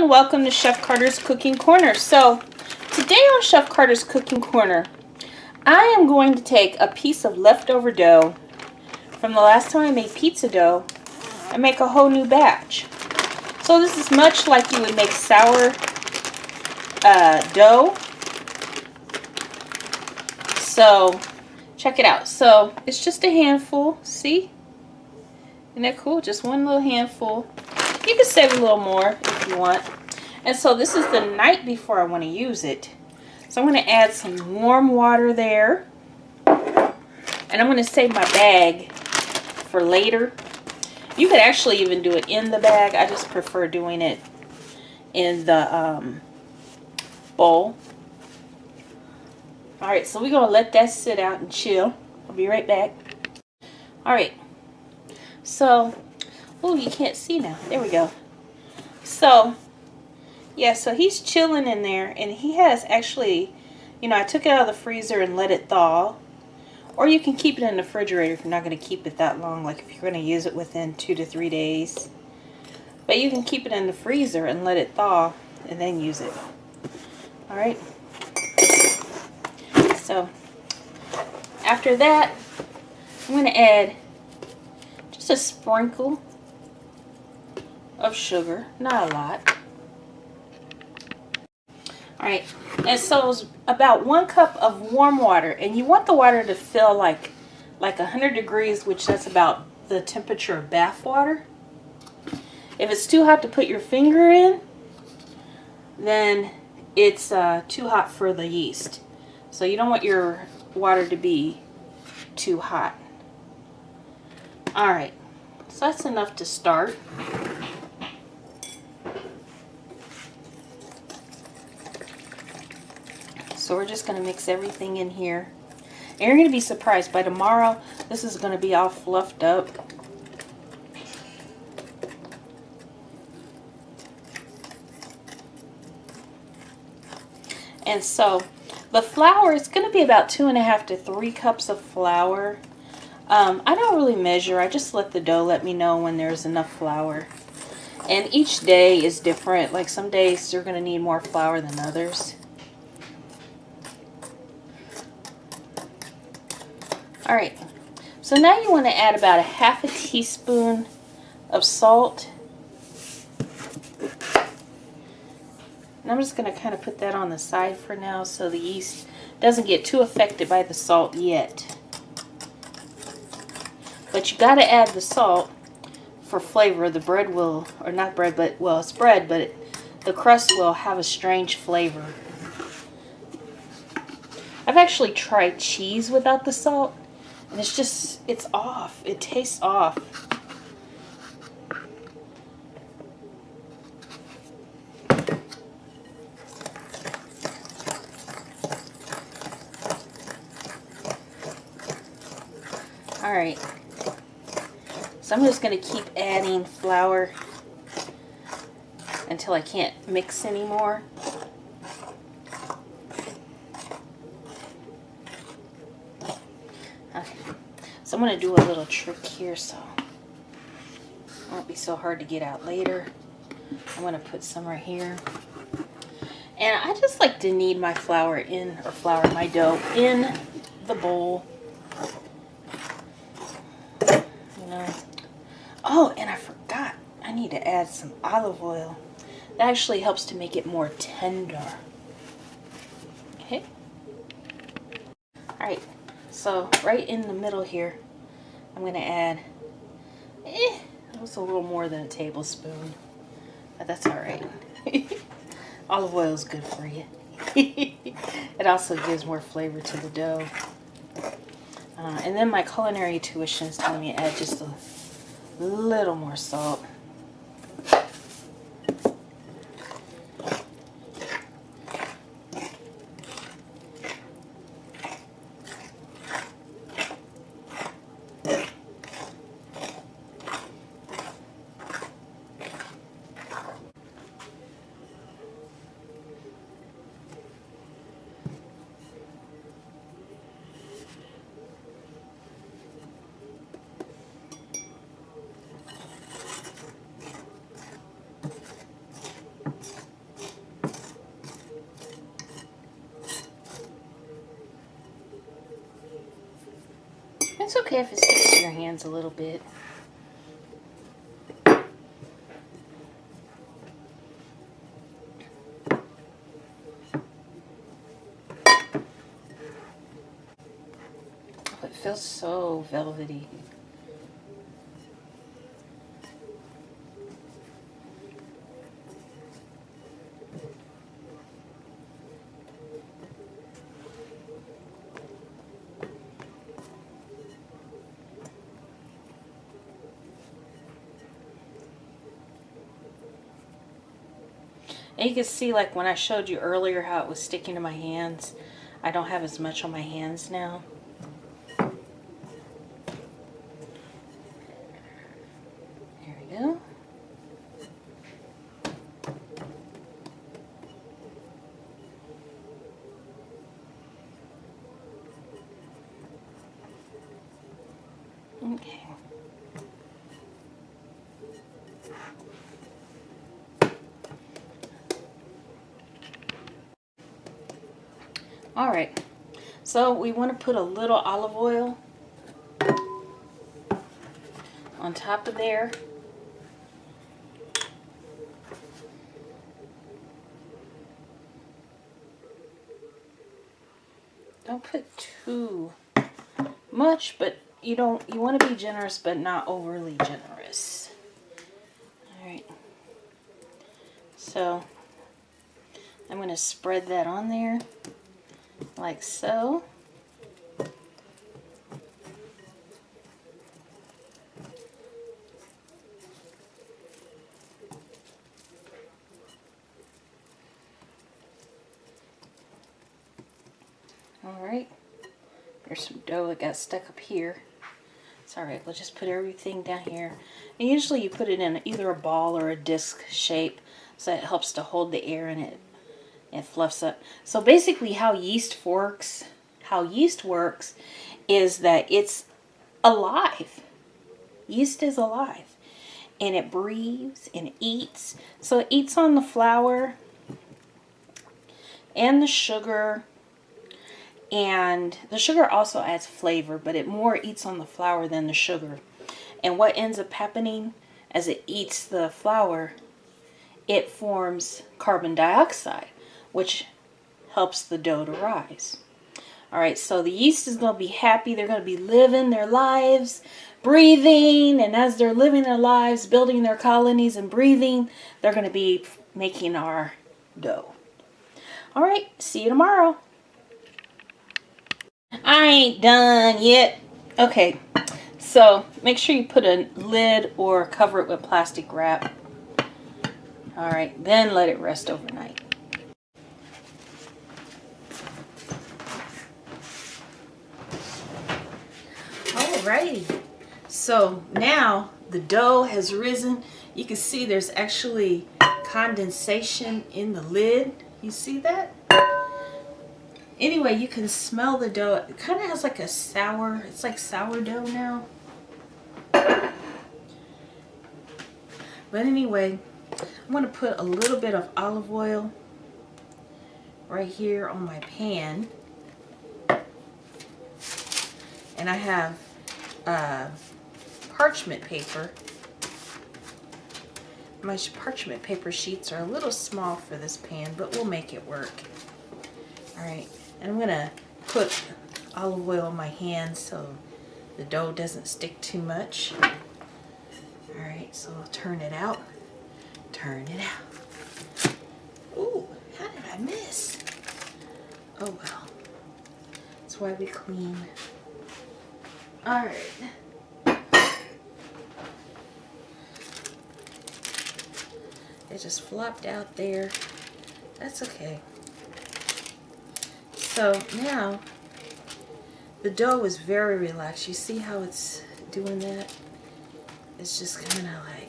everyone, welcome to Chef Carter's Cooking Corner. So today on Chef Carter's Cooking Corner, I am going to take a piece of leftover dough from the last time I made pizza dough and make a whole new batch. So this is much like you would make sour dough. So check it out. So it's just a handful, see? Isn't that cool? Just one little handful. You can save a little more if you want. And so this is the night before I want to use it. So I'm going to add some warm water there. And I'm going to save my bag for later. You could actually even do it in the bag. I just prefer doing it in the bowl. Alright, so we're going to let that sit out and chill. I'll be right back. Alright. So, oh, you can't see now. There we go. So, yeah, so he's chilling in there, and he has actually, you know, I took it out of the freezer and let it thaw. Or you can keep it in the refrigerator if you're not going to keep it that long, like if you're going to use it within 2 to 3 days. But you can keep it in the freezer and let it thaw and then use it. Alright. So, after that, I'm going to add just a sprinkle of sugar, not a lot. Alright, and so it's about 1 cup of warm water, and you want the water to feel like 100 degrees, which that's about the temperature of bath water. If it's too hot to put your finger in, then it's too hot for the yeast. So you don't want your water to be too hot. Alright, so that's enough to start. So we're just going to mix everything in here. And you're going to be surprised. By tomorrow, this is going to be all fluffed up. And so the flour is going to be about 2.5 to 3 cups of flour. I don't really measure. I just let the dough let me know when there's enough flour. And each day is different. Like some days you're going to need more flour than others. Alright, so now you want to add about 1/2 teaspoon of salt. And I'm just going to kind of put that on the side for now so the yeast doesn't get too affected by the salt yet. But you got to add the salt for flavor. The bread will, or not bread, but, well, it's bread, but the crust will have a strange flavor. I've actually tried cheese without the salt. And it's just, it's off. It tastes off. Alright. So I'm just going to keep adding flour until I can't mix anymore. Okay. So I'm going to do a little trick here so it won't be so hard to get out later. I'm going to put some right here. And I just like to knead my flour in, or my dough in the bowl. You know. Oh, and I forgot. I need to add some olive oil. That actually helps to make it more tender. Okay. Alright. So right in the middle here, I'm going to add, that was a little more than a tablespoon, but that's alright. Olive oil is good for you. It also gives more flavor to the dough. And then my culinary tuition is telling me to add just a little more salt. okay if it sticks to your hands a little bit. Oh, it feels so velvety. And you can see, like when I showed you earlier how it was sticking to my hands, I don't have as much on my hands now. There we go. Okay. All right. So we want to put a little olive oil on top of there. Don't put too much, but you want to be generous but not overly generous. All right. So I'm going to spread that on there like so. Alright, there's some dough that got stuck up here. It's alright, we'll just put everything down here. And usually you put it in either a ball or a disc shape so it helps to hold the air in it. It fluffs up. So basically how yeast works is that it's alive. Yeast is alive. And it breathes and it eats. So it eats on the flour and the sugar. And the sugar also adds flavor, but it more eats on the flour than the sugar. And what ends up happening as it eats the flour, it forms carbon dioxide, which helps the dough to rise. All right, so the yeast is going to be happy. They're going to be living their lives, breathing. And as they're living their lives, building their colonies and breathing, they're going to be making our dough. All right, see you tomorrow. I ain't done yet. Okay, so make sure you put a lid or cover it with plastic wrap. Alright, then let it rest overnight. Alrighty, so now the dough has risen. You can see there's actually condensation in the lid. You see that? Anyway, you can smell the dough. It kind of has like a sour, it's like sourdough now. But anyway, I'm going to put a little bit of olive oil right here on my pan. And I have parchment paper. My parchment paper sheets are a little small for this pan, but we'll make it work. Alright. And I'm going to put olive oil on my hands so the dough doesn't stick too much. Alright, so I'll turn it out. Turn it out. Ooh, how did I miss? Oh well. That's why we clean. Alright. It just flopped out there. That's okay. So now the dough is very relaxed. You see how it's doing that? It's just kind of like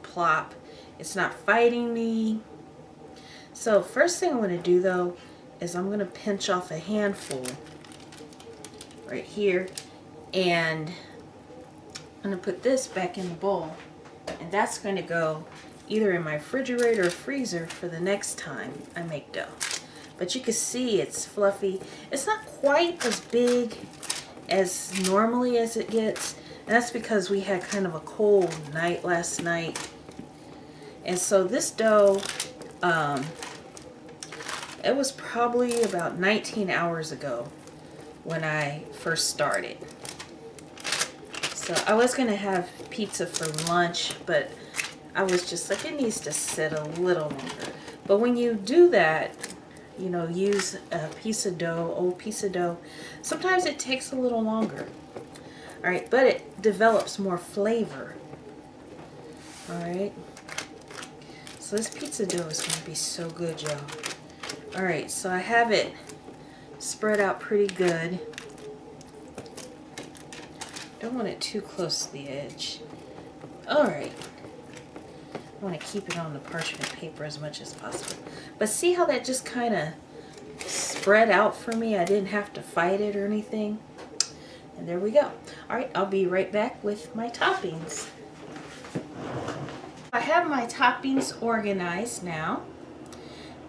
plop. It's not fighting me. So first thing I'm going to do though is I'm going to pinch off a handful right here, and I'm going to put this back in the bowl, and that's going to go either in my refrigerator or freezer for the next time I make dough. But you can see it's fluffy. It's not quite as big as normally as it gets. And that's because we had kind of a cold night last night. And so this dough, it was probably about 19 hours ago when I first started. So I was going to have pizza for lunch, but I was just like, it needs to sit a little longer. But when you do that, you know, use a piece of dough, old piece of dough, sometimes it takes a little longer. All right, but it develops more flavor. All right. So this pizza dough is going to be so good, y'all. All right, so I have it spread out pretty good. Don't want it too close to the edge. All right. I want to keep it on the parchment paper as much as possible. But see how that just kind of spread out for me? I didn't have to fight it or anything. And there we go. All right, I'll be right back with my toppings. I have my toppings organized now.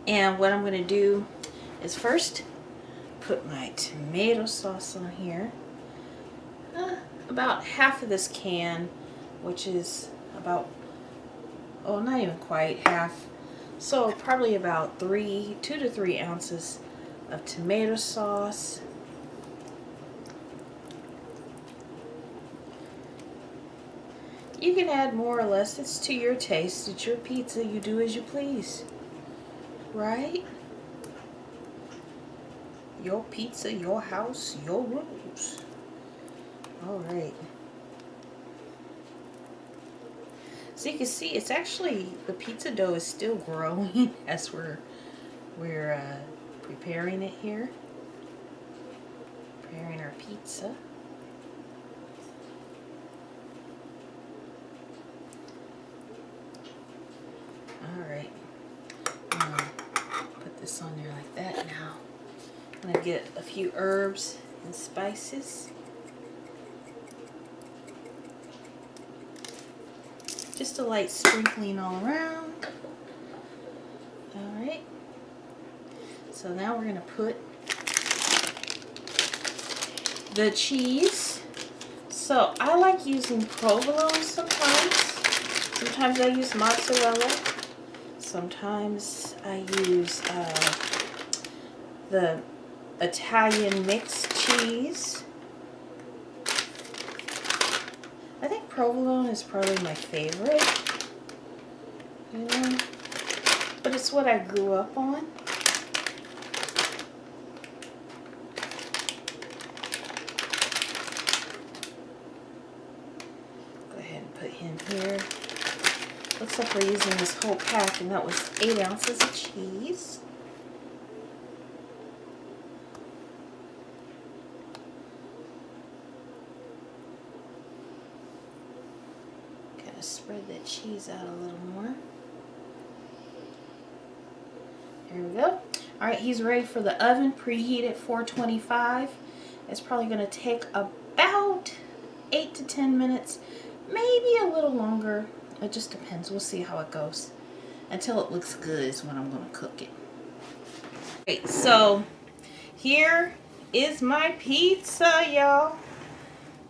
And what I'm going to do is first put my tomato sauce on here. About half of this can, which is about, oh, not even quite half. So probably about 2 to 3 ounces of tomato sauce. You can add more or less. It's to your taste. It's your pizza. You do as you please. Right? Your pizza, your house, your rules. All right. So you can see it's actually, the pizza dough is still growing as we're preparing it here. Preparing our pizza. All right. I'm gonna put this on there like that now. I'm gonna get a few herbs and spices. Just a light sprinkling all around. All right. So now we're going to put the cheese. So I like using provolone sometimes. Sometimes I use mozzarella. Sometimes I use the Italian mixed cheese. I think provolone is probably my favorite, you know, but it's what I grew up on. Go ahead and put him here. Looks like we're using this whole pack, and that was 8 ounces of cheese. Spread that cheese out a little more. There we go. All right, he's ready for the oven, preheated 425. It's probably going to take about 8 to 10 minutes, maybe a little longer. It just depends. We'll see how it goes. Until it looks good is when I'm going to cook it. Okay, so here is my pizza, y'all.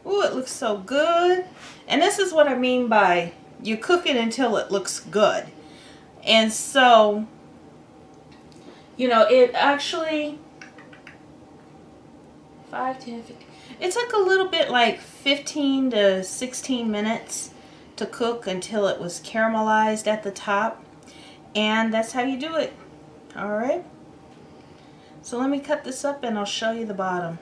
Ooh, it looks so good. And this is what I mean by you cook it until it looks good. And so, you know, it actually 5, 10, 15. It took a little bit, like 15 to 16 minutes to cook until it was caramelized at the top. And that's how you do it. All right. So let me cut this up and I'll show you the bottom.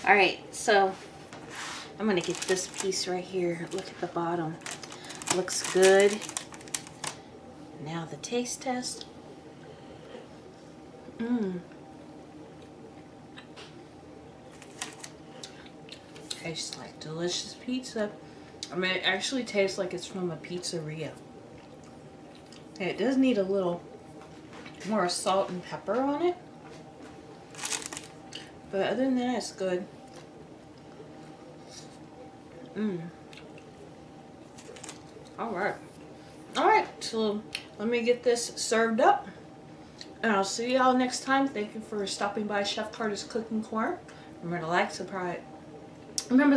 All right, so I'm gonna get this piece right here. Look at the bottom. Looks good. Now the taste test. Tastes like delicious pizza. I mean, it actually tastes like it's from a pizzeria. And it does need a little more salt and pepper on it. But other than that, it's good. All right. All right, so let me get this served up. And I'll see y'all next time. Thank you for stopping by Chef Carter's Cooking Corner. Remember to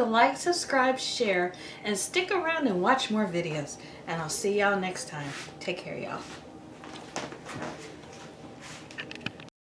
like, subscribe, share, and stick around and watch more videos. And I'll see y'all next time. Take care, y'all.